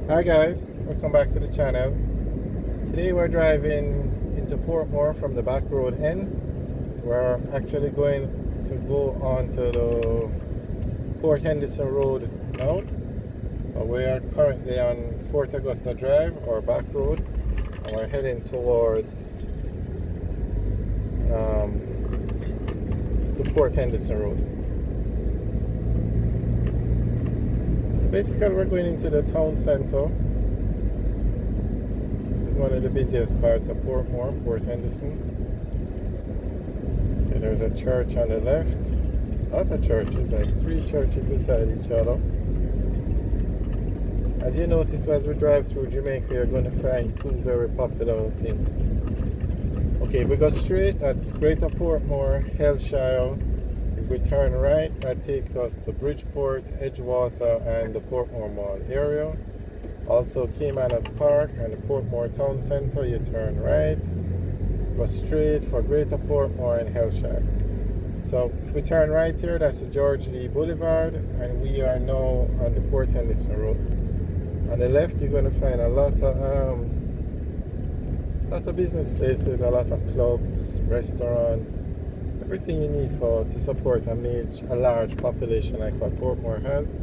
Hi guys, welcome back to the channel. Today we're driving into Portmore from the back road end. So we're actually going to go on to the Port Henderson Road now. We are currently on Fort Augusta Drive, or back road, and we're heading towards the Port Henderson Road. So basically we're going into the town center. This is one of the busiest parts of Portmore, Port Henderson. Okay, there's a church on the left. Lots of churches, like 3 churches beside each other. As you notice as we drive through Jamaica, you're going to find 2 very popular things. Okay, if we go straight, that's Greater Portmore, Hellshire. If we turn right, that takes us to Bridgeport, Edgewater, and the Portmore Mall area. Also Caymanas Park and the Portmore Town Centre, you turn right. Go straight for Greater Portmore and Hellshire. So if we turn right here, that's the George Lee Boulevard, and we are now on the Port Henderson Road. On the left, you're going to find a lot of business places, a lot of clubs, restaurants, everything you need to support a large population like what Portmore has.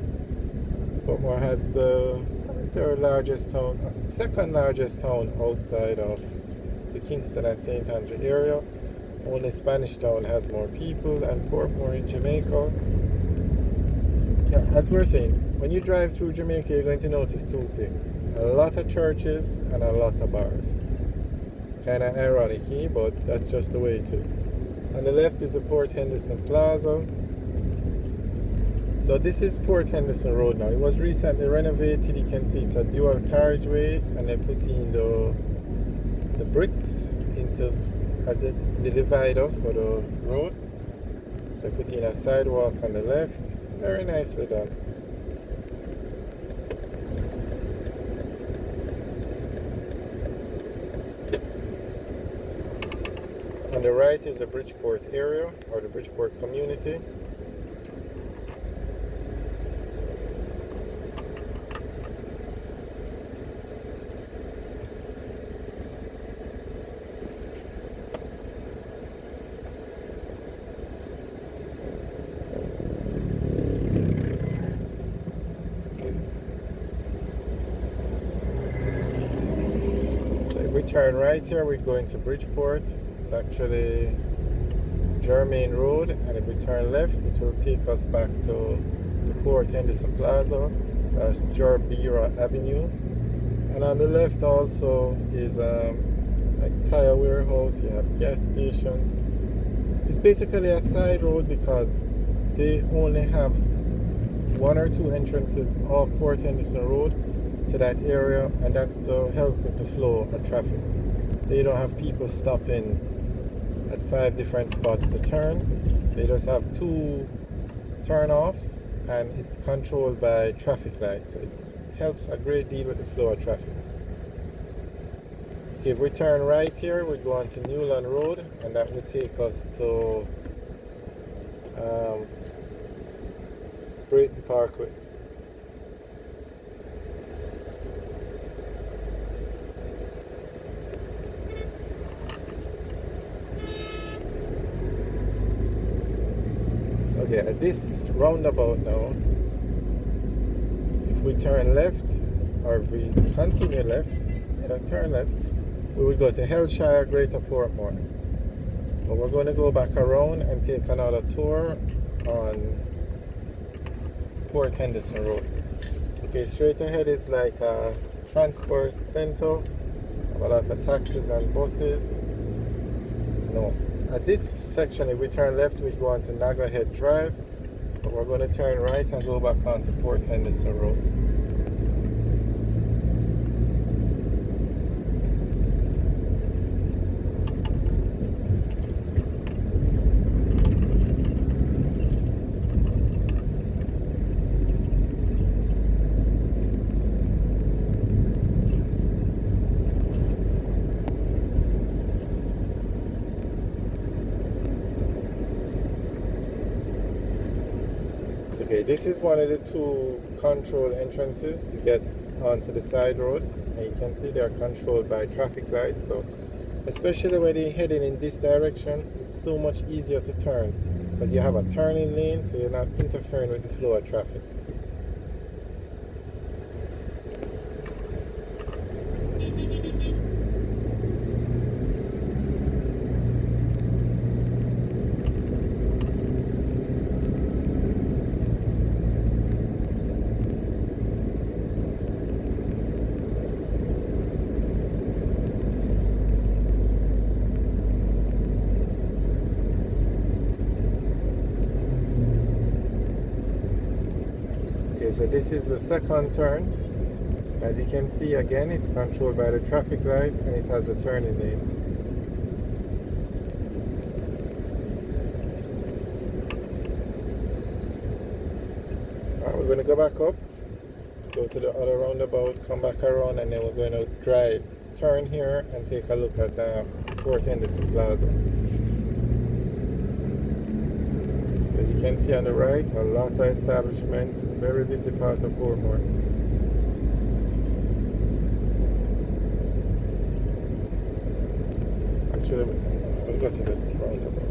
Portmore has the second largest town outside of the Kingston and St. Andrew area. Only Spanish Town has more people than Portmore in Jamaica. Yeah, as we're saying, when you drive through Jamaica, you're going to notice 2 things. A lot of churches and a lot of bars. Kind of ironic, but that's just the way it is. On the left is the Port Henderson Plaza. So this is Port Henderson Road now. It was recently renovated. You can see it's a dual carriageway, and they put in the bricks as the divider for the road. They put in a sidewalk on the left. Very nicely done. On the right is the Bridgeport area, or the Bridgeport community. So if we turn right here, we're going to Bridgeport. It's actually Germain Road, and if we turn left, it will take us back to the Port Henderson Plaza. That's Jorbira Avenue, and on the left also is like tire warehouse. You have gas stations. It's basically a side road because they only have 1 or 2 entrances off Port Henderson Road to that area, and that's to help with the flow of traffic. So you don't have people stopping at 5 different spots to turn. So you just have 2 turn-offs, and it's controlled by traffic lights. So it helps a great deal with the flow of traffic. Okay, if we turn right here, we go on to Newland Road, and that will take us to Brayton Parkway. Okay, at this roundabout now, if we turn left, or if we continue left, turn left, we will go to Hellshire, Greater Portmore. But we're going to go back around and take another tour on Port Henderson Road. Okay, straight ahead is like a transport center. Have a lot of taxis and buses. No. At this section, if we turn left, we go on to Nagahead Drive, but we're going to turn right and go back onto Port Henderson Road. Okay, this is one of the two control entrances to get onto the side road, and you can see they are controlled by traffic lights. So especially when you're heading in this direction, it's so much easier to turn because you have a turning lane, so you're not interfering with the flow of traffic. Okay, so this is the second turn. As you can see, again, it's controlled by the traffic light and it has a turning lane. Alright, we're going to go back up, go to the other roundabout, come back around, and then we're going to drive, turn here and take a look at Port Henderson Plaza. So as you can see on the right, a lot of establishments, very busy part of Portmore. Actually, we'll go to the roundabout.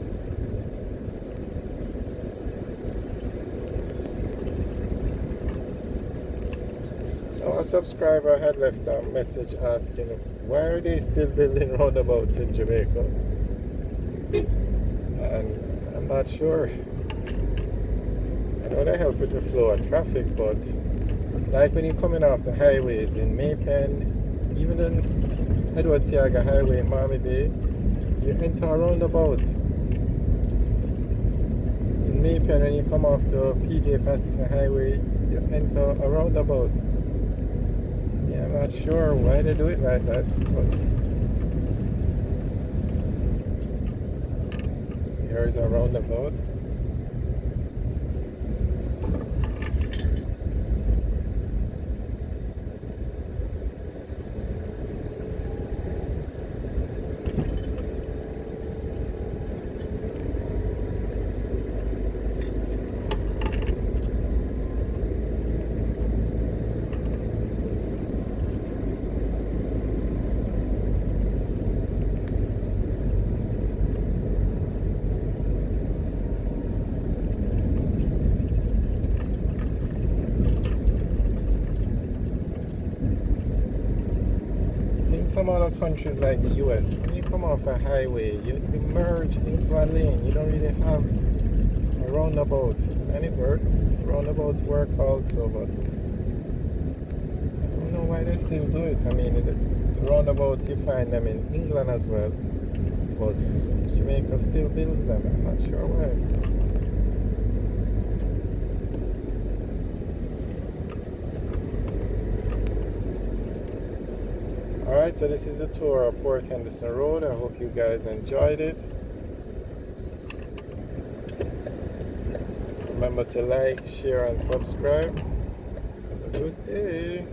A subscriber had left a message asking why are they still building roundabouts in Jamaica, and I'm not sure. I know they help with the flow of traffic, but like when you're coming off the highways in Maypen, even in Edward Siaga Highway in Miami Bay, you enter a roundabout. In Maypen, when you come off the PJ Patterson Highway, you enter a roundabout. I'm not sure why they do it like that, but here's a roundabout. Some other countries like the US, when you come off a highway, you merge into a lane. You don't really have a roundabout, and it works. Roundabouts work also, but I don't know why they still do it. I mean, the roundabouts, you find them in England as well, but Jamaica still builds them. I'm not sure why. Alright, so this is a tour of Port Henderson Road. I hope you guys enjoyed it. Remember to like, share, and subscribe. Have a good day.